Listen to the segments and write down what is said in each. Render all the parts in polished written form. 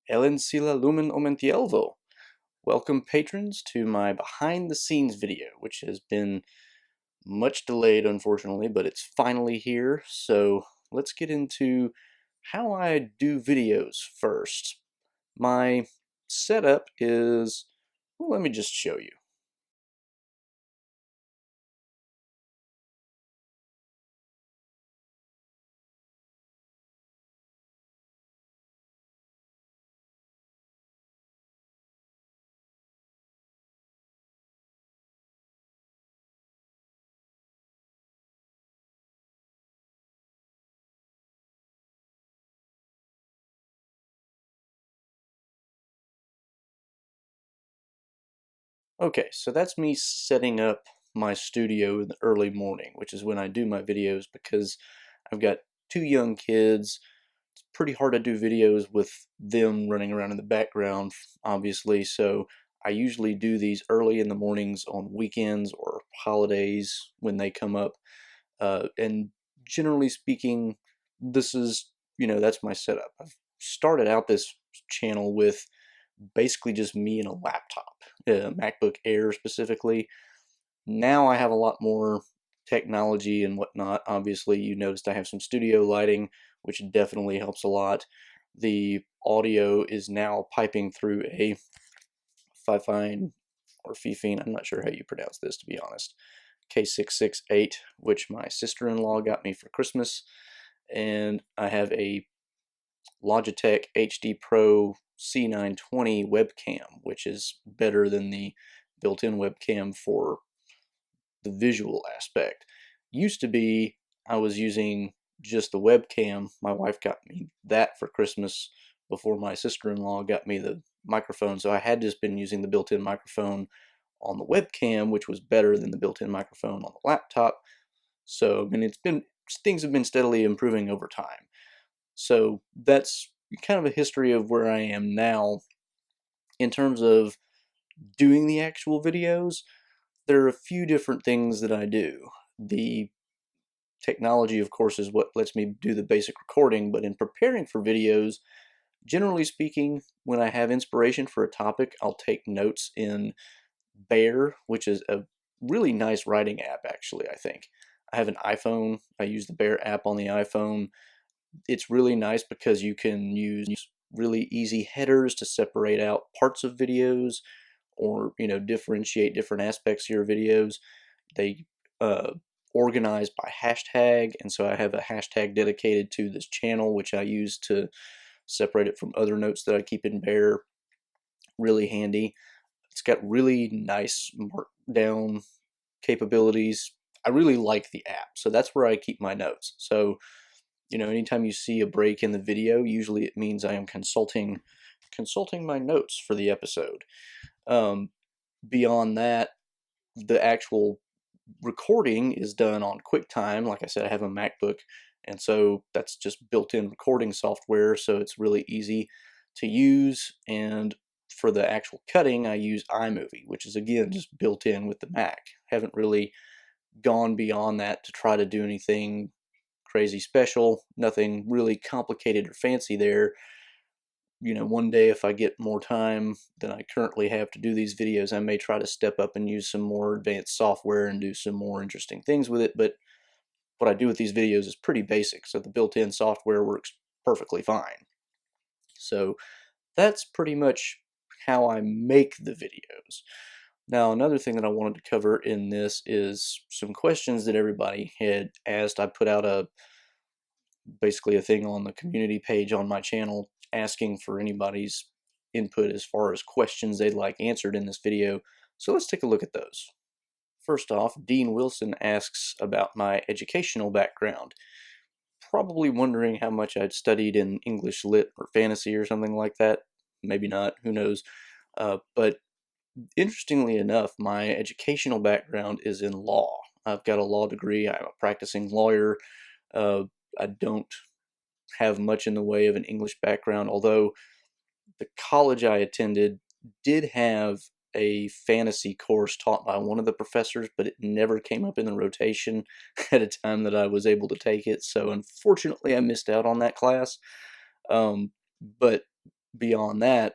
Ellen Sila Lumen Omentielvo. Welcome, patrons, to my behind the scenes video, which has been much delayed, unfortunately, but it's finally here. So let's get into how I do videos first. My setup is, well, let me just show you. Okay, so that's me setting up my studio in the early morning, which is when I do my videos because I've got two young kids. It's pretty hard to do videos with them running around in the background, obviously, so I usually do these early in the mornings on weekends or holidays when they come up. And generally speaking, this is, that's my setup. I've started out this channel with basically just me and a laptop, MacBook Air specifically. Now I have a lot more technology and whatnot. Obviously, you noticed I have some studio lighting, which definitely helps a lot. The audio is now piping through a Fifine or Fifine, I'm not sure how you pronounce this, to be honest, K668, which my sister-in-law got me for Christmas. And I have a Logitech HD Pro C920 webcam, which is better than the built-in webcam for the visual aspect. Used to be I was using just the webcam. My wife got me that for Christmas before my sister-in-law got me the microphone, so I had just been using the built-in microphone on the webcam, which was better than the built-in microphone on the laptop. So, I mean, things have been steadily improving over time. So that's kind of a history of where I am now in terms of doing the actual videos. There are a few different things that I do. The technology, of course, is what lets me do the basic recording, but in preparing for videos, generally speaking, when I have inspiration for a topic, I'll take notes in Bear, which is a really nice writing app, actually, I think. I have an iPhone. I use the Bear app on the iPhone. It's really nice because you can use really easy headers to separate out parts of videos or differentiate different aspects of your videos. They uh, organize by hashtag, and so I have a hashtag dedicated to this channel, which I use to separate it from other notes that I keep in Bear. Really handy. It's got really nice markdown capabilities. I really like the app, so that's where I keep my notes. So anytime you see a break in the video, usually it means I am consulting my notes for the episode. Um, Beyond that, the actual recording is done on QuickTime. Like I said, I have a MacBook, and so that's just built-in recording software, so it's really easy to use. And for the actual cutting, I use iMovie, which is again just built in with the Mac. Haven't really gone beyond that to try to do anything crazy special, nothing really complicated or fancy there. One day if I get more time than I currently have to do these videos, I may try to step up and use some more advanced software and do some more interesting things with it, but what I do with these videos is pretty basic, so the built-in software works perfectly fine. So that's pretty much how I make the videos. Now, another thing that I wanted to cover in this is some questions that everybody had asked. I put out basically a thing on the community page on my channel asking for anybody's input as far as questions they'd like answered in this video. So let's take a look at those. First off, Dean Wilson asks about my educational background, probably wondering how much I'd studied in English lit or fantasy or something like that. Maybe not, who knows. But interestingly enough, my educational background is in law. I've got a law degree. I'm a practicing lawyer. Uh, I don't have much in the way of an English background, although the college I attended did have a fantasy course taught by one of the professors, but it never came up in the rotation at a time that I was able to take it. So unfortunately, I missed out on that class. But beyond that,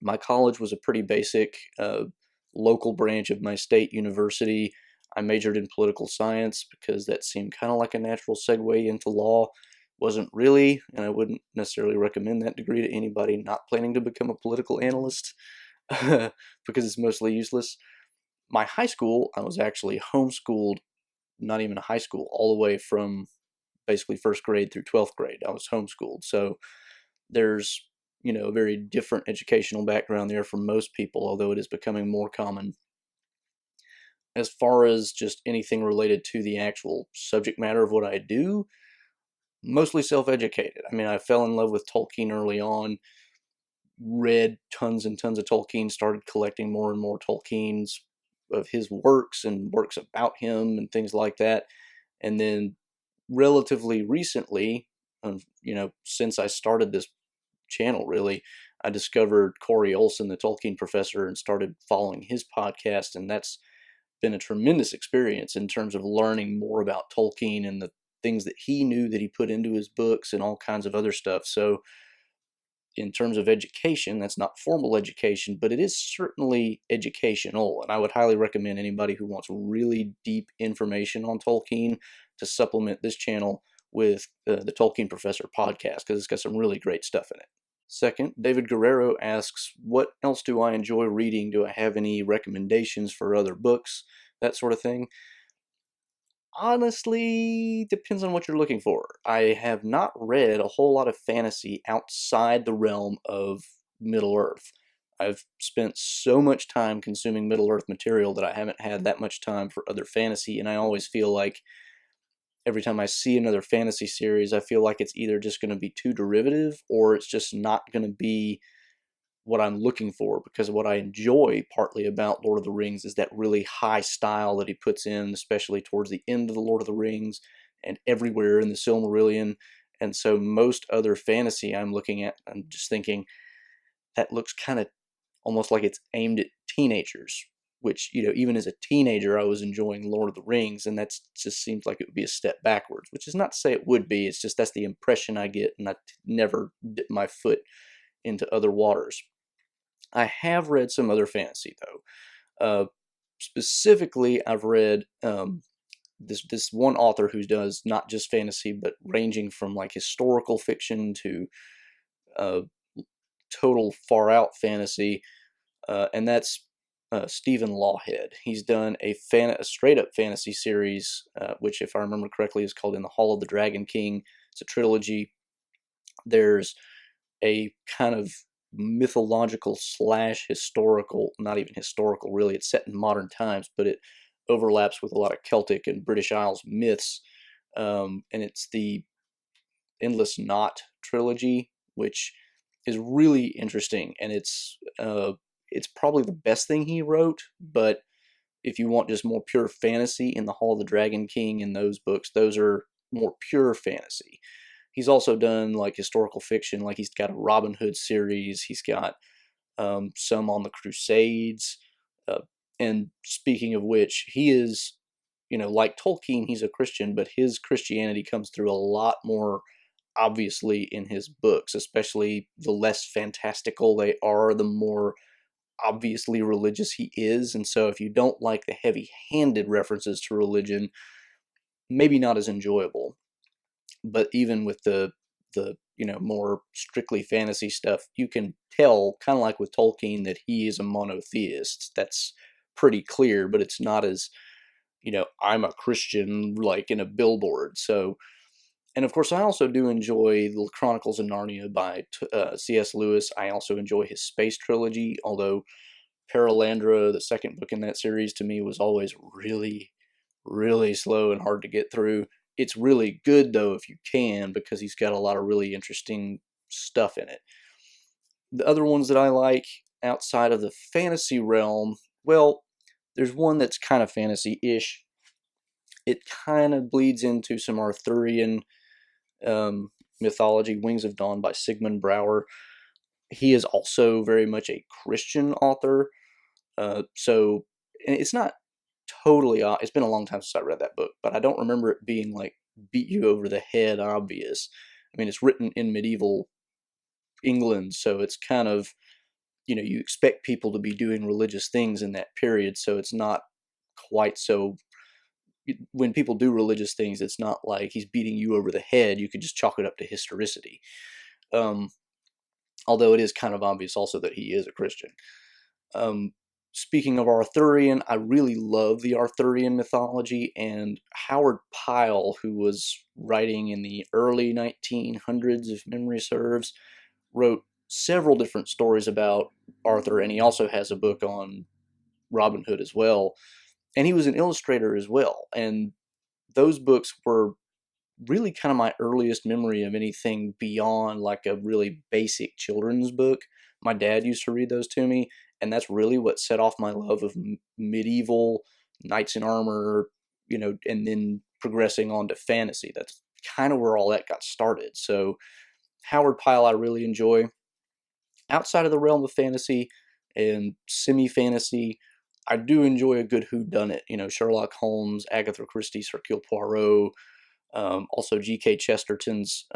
my college was a pretty basic local branch of my state university. I majored in political science because that seemed kind of like a natural segue into law. Wasn't really, and I wouldn't necessarily recommend that degree to anybody not planning to become a political analyst because it's mostly useless. My high school, I was actually homeschooled, not even a high school, all the way from basically first grade through 12th grade. I was homeschooled. So there's, a very different educational background there for most people, although it is becoming more common. As far as just anything related to the actual subject matter of what I do, mostly self-educated. I mean, I fell in love with Tolkien early on, read tons and tons of Tolkien, started collecting more and more Tolkien's of his works and works about him and things like that. And then relatively recently, since I started this channel, really, I discovered Corey Olsen, the Tolkien professor, and started following his podcast, and that's been a tremendous experience in terms of learning more about Tolkien and the things that he knew that he put into his books and all kinds of other stuff. So in terms of education, that's not formal education, but it is certainly educational, and I would highly recommend anybody who wants really deep information on Tolkien to supplement this channel with the Tolkien Professor podcast, because it's got some really great stuff in it. Second, David Guerrero asks, what else do I enjoy reading? Do I have any recommendations for other books? That sort of thing. Honestly, depends on what you're looking for. I have not read a whole lot of fantasy outside the realm of Middle-earth. I've spent so much time consuming Middle-earth material that I haven't had that much time for other fantasy, and I always feel like every time I see another fantasy series, I feel like it's either just going to be too derivative or it's just not going to be what I'm looking for, because what I enjoy partly about Lord of the Rings is that really high style that he puts in, especially towards the end of the Lord of the Rings and everywhere in the Silmarillion. And so most other fantasy I'm looking at, I'm just thinking that looks kind of almost like it's aimed at teenagers, which, even as a teenager, I was enjoying Lord of the Rings, and that just seems like it would be a step backwards, which is not to say it would be. It's just that's the impression I get, and I never dip my foot into other waters. I have read some other fantasy, though. Specifically, I've read this one author who does not just fantasy, but ranging from like historical fiction to total far out fantasy, and that's Stephen Lawhead. He's done a straight up fantasy series, which, if I remember correctly, is called In the Hall of the Dragon King. It's a trilogy. There's a kind of mythological slash historical, not even historical really, it's set in modern times, but it overlaps with a lot of Celtic and British Isles myths, and it's the Endless Knot trilogy, which is really interesting, and it's probably the best thing he wrote. But if you want just more pure fantasy, in the Hall of the Dragon King and those books, those are more pure fantasy. He's also done like historical fiction, like he's got a Robin Hood series, he's got some on the Crusades, and speaking of which, he is, like Tolkien, he's a Christian, but his Christianity comes through a lot more obviously in his books, especially the less fantastical they are, the more obviously religious he is. And so if you don't like the heavy-handed references to religion, maybe not as enjoyable. But even with the more strictly fantasy stuff, you can tell, kind of like with Tolkien, that he is a monotheist. That's pretty clear, but it's not as, I'm a Christian like in a billboard. So, and of course, I also do enjoy the Chronicles of Narnia by C.S. Lewis. I also enjoy his space trilogy, although Paralandra, the second book in that series, to me was always really, really slow and hard to get through. It's really good, though, if you can, because he's got a lot of really interesting stuff in it. The other ones that I like outside of the fantasy realm, well, there's one that's kind of fantasy-ish. It kind of bleeds into some Arthurian mythology. Wings of Dawn by Sigmund Bauer. He is also very much a Christian author. So and it's not totally, it's been a long time since I read that book, but I don't remember it being like beat you over the head obvious. I mean, it's written in medieval England, so it's kind of, you expect people to be doing religious things in that period, so it's not quite so. When people do religious things, it's not like he's beating you over the head. You could just chalk it up to historicity. Um, Although it is kind of obvious also that he is a Christian. Um, Speaking of Arthurian, I really love the Arthurian mythology, and Howard Pyle, who was writing in the early 1900s, if memory serves, wrote several different stories about Arthur, and he also has a book on Robin Hood as well. And he was an illustrator as well, and those books were really kind of my earliest memory of anything beyond like a really basic children's book. My dad used to read those to me, and that's really what set off my love of medieval knights in armor, and then progressing on to fantasy. That's kind of where all that got started. So Howard Pyle I really enjoy. Outside of the realm of fantasy and semi-fantasy, I do enjoy a good whodunit. Sherlock Holmes, Agatha Christie's Hercule Poirot, also G.K. Chesterton's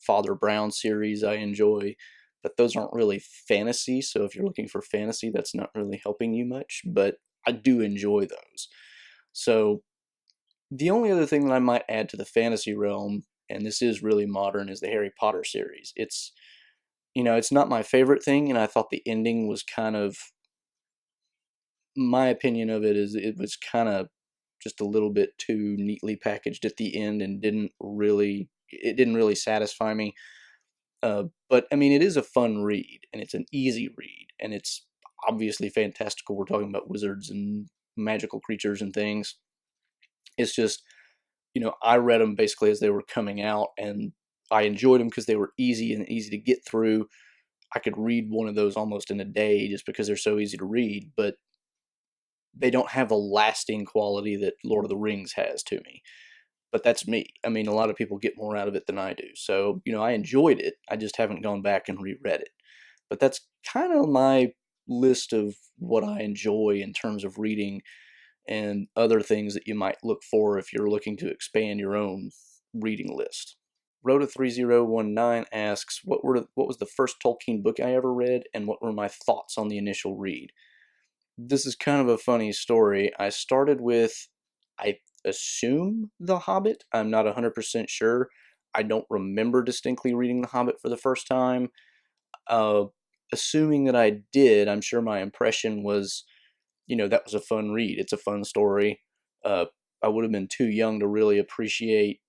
Father Brown series I enjoy, but those aren't really fantasy, so if you're looking for fantasy, that's not really helping you much, but I do enjoy those. So the only other thing that I might add to the fantasy realm, and this is really modern, is the Harry Potter series. It's not my favorite thing, and I thought the ending was kind of, my opinion of it is it was kind of just a little bit too neatly packaged at the end and didn't really satisfy me. But I mean, it is a fun read and it's an easy read and it's obviously fantastical. We're talking about wizards and magical creatures and things. It's just, I read them basically as they were coming out and I enjoyed them because they were easy and easy to get through. I could read one of those almost in a day just because they're so easy to read, but they don't have a lasting quality that Lord of the Rings has to me. But that's me. I mean, a lot of people get more out of it than I do. So, I enjoyed it. I just haven't gone back and reread it. But that's kind of my list of what I enjoy in terms of reading and other things that you might look for if you're looking to expand your own reading list. Rhoda3019 asks, what was the first Tolkien book I ever read, and what were my thoughts on the initial read? This is kind of a funny story. I started with, I assume, The Hobbit. I'm not 100% sure. I don't remember distinctly reading The Hobbit for the first time. Uh, Assuming that I did, I'm sure my impression was, that was a fun read. It's a fun story. I would have been too young to really appreciate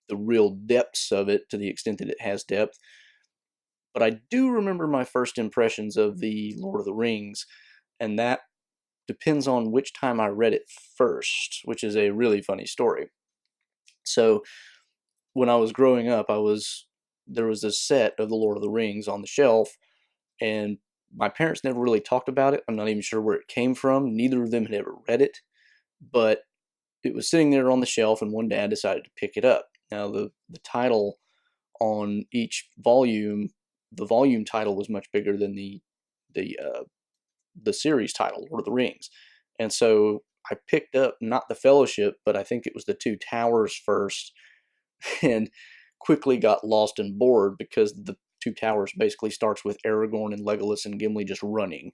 the real depths of it to the extent that it has depth. But I do remember my first impressions of the Lord of the Rings, and that depends on which time I read it first, which is a really funny story. So when I was growing up, there was a set of the Lord of the Rings on the shelf, and my parents never really talked about it. I'm not even sure where it came from. Neither of them had ever read it, but it was sitting there on the shelf, and one day I decided to pick it up. Now the title on each volume, the volume title was much bigger than the series title, Lord of the Rings. And so I picked up not the Fellowship, but I think it was the Two Towers first, and quickly got lost and bored because the Two Towers basically starts with Aragorn and Legolas and Gimli just running,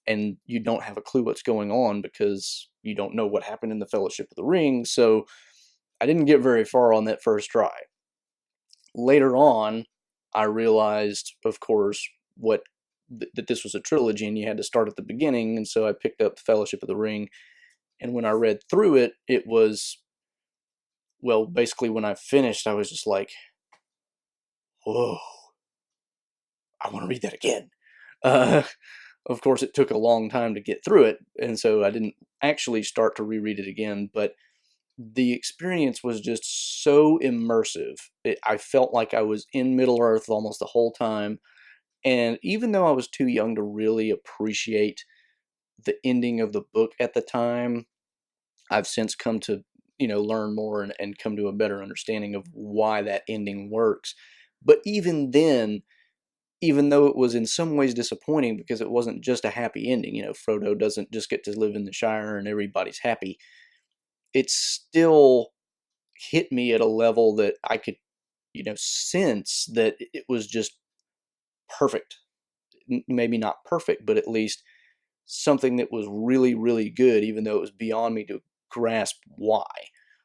and you don't have a clue what's going on because you don't know what happened in the Fellowship of the Ring. So I didn't get very far on that first try. Later on, I realized, of course, that this was a trilogy and you had to start at the beginning, and so I picked up Fellowship of the Ring, and when I read through it, it was, well, basically when I finished, I was just like, whoa, I want to read that again. Uh, of course, it took a long time to get through it, and so I didn't actually start to reread it again, but the experience was just so immersive. I felt like I was in Middle Earth almost the whole time, and even though I was too young to really appreciate the ending of the book at the time, I've since come to, learn more and come to a better understanding of why that ending works. But even then, even though it was in some ways disappointing because it wasn't just a happy ending, Frodo doesn't just get to live in the Shire and everybody's happy, it still hit me at a level that I could, sense that it was just perfect. Maybe not perfect, but at least something that was really, really good, even though it was beyond me to grasp why.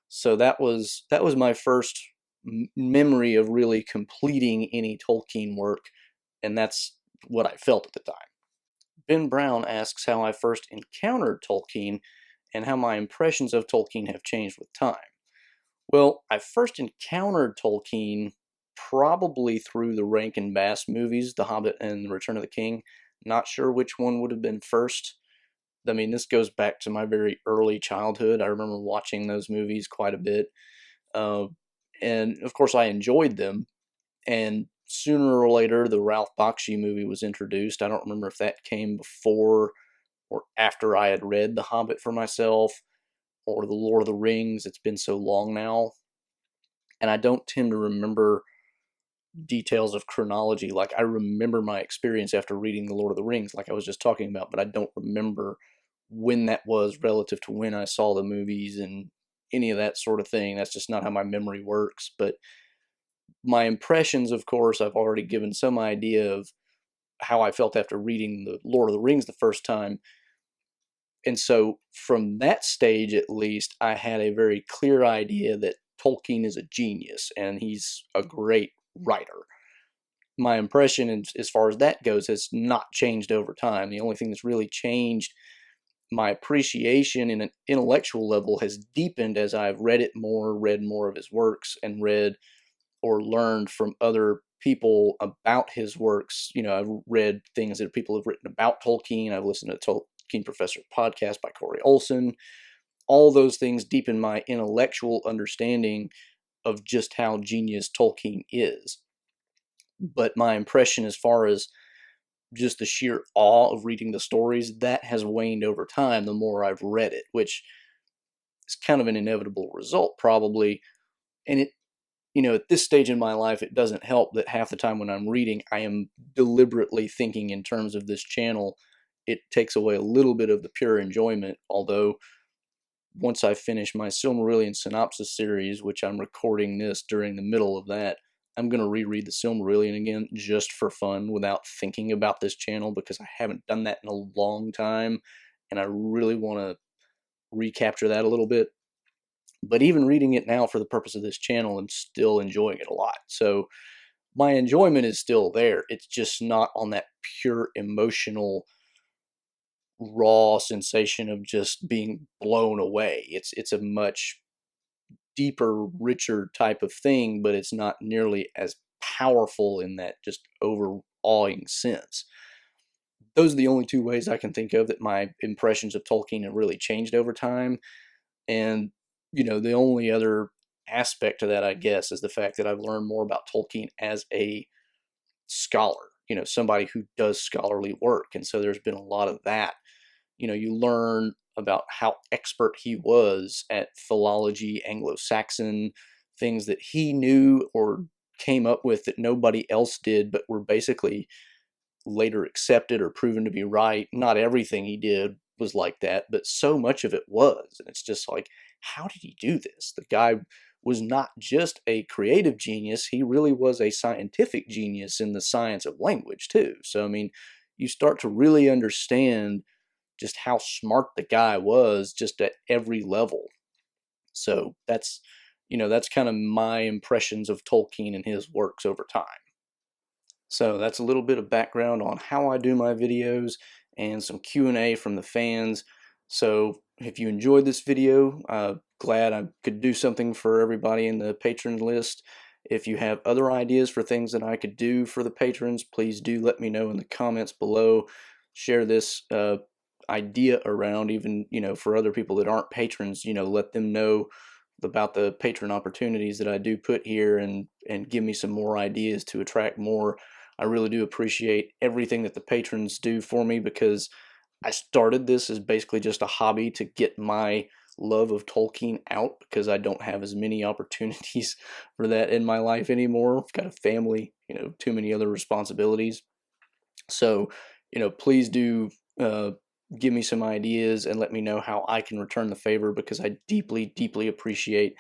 So that was my first memory of really completing any Tolkien work, and that's what I felt at the time. Ben Brown asks how I first encountered Tolkien and how my impressions of Tolkien have changed with time. Well, I first encountered Tolkien probably through the Rankin Bass movies, The Hobbit and The Return of the King. Not sure which one would have been first. I mean, this goes back to my very early childhood. I remember watching those movies quite a bit. Uh, and of course, I enjoyed them. And sooner or later, the Ralph Bakshi movie was introduced. I don't remember if that came before or after I had read The Hobbit for myself or The Lord of the Rings. It's been so long now. And I don't tend to remember details of chronology. Like, I remember my experience after reading The Lord of the Rings, like I was just talking about, but I don't remember when that was relative to when I saw the movies and any of that sort of thing. That's just not how my memory works. But my impressions, of course, I've already given some idea of how I felt after reading The Lord of the Rings the first time. And so from that stage, at least, I had a very clear idea that Tolkien is a genius and he's a great writer. My impression as far as that goes has not changed over time. The only thing that's really changed, my appreciation in an intellectual level, has deepened as I've read more of his works, and read or learned from other people about his works. You know, I've read things that people have written about Tolkien. I've listened to Tolkien Professor podcast by Corey Olson. All those things deepen my intellectual understanding of just how genius Tolkien is. But my impression as far as just the sheer awe of reading the stories, that has waned over time the more I've read it, which is kind of an inevitable result probably. And it, at this stage in my life, it doesn't help that half the time when I'm reading, I am deliberately thinking in terms of this channel. It takes away a little bit of the pure enjoyment, although once I finish my Silmarillion synopsis series, which I'm recording this during the middle of that, I'm going to reread the Silmarillion again just for fun without thinking about this channel, because I haven't done that in a long time, and I really want to recapture that a little bit. But even reading it now for the purpose of this channel, I'm still enjoying it a lot. So my enjoyment is still there. It's just not on that pure emotional, raw sensation of just being blown away. It's a much deeper, richer type of thing, but it's not nearly as powerful in that just overawing sense. Those are the only two ways I can think of that my impressions of Tolkien have really changed over time. And, the only other aspect to that, I guess, is the fact that I've learned more about Tolkien as a scholar, somebody who does scholarly work. And so there's been a lot of that. You learn about how expert he was at philology, Anglo-Saxon, things that he knew or came up with that nobody else did, but were basically later accepted or proven to be right. Not everything he did was like that, but so much of it was. And it's just like, how did he do this? The guy was not just a creative genius, he really was a scientific genius in the science of language too. So, I mean, you start to really understand just how smart the guy was just at every level. So that's kind of my impressions of Tolkien and his works over time. So that's a little bit of background on how I do my videos and some Q&A from the fans. So if you enjoyed this video, glad I could do something for everybody in the patron list. If you have other ideas for things that I could do for the patrons, please do let me know in the comments below. Share this idea around, even for other people that aren't patrons. Let them know about the patron opportunities that I do put here, and give me some more ideas to attract more. I really do appreciate everything that the patrons do for me, because I started this as basically just a hobby to get my love of Tolkien out, because I don't have as many opportunities for that in my life anymore. I've got a family, too many other responsibilities. So, please do give me some ideas and let me know how I can return the favor, because I deeply, deeply appreciate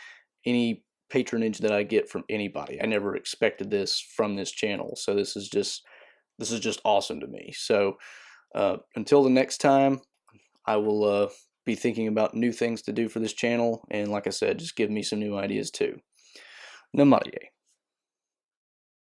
any patronage that I get from anybody. I never expected this from this channel, so this is just this is just awesome to me. So until the next time, I will be thinking about new things to do for this channel, and like I said, just give me some new ideas too. Namaste.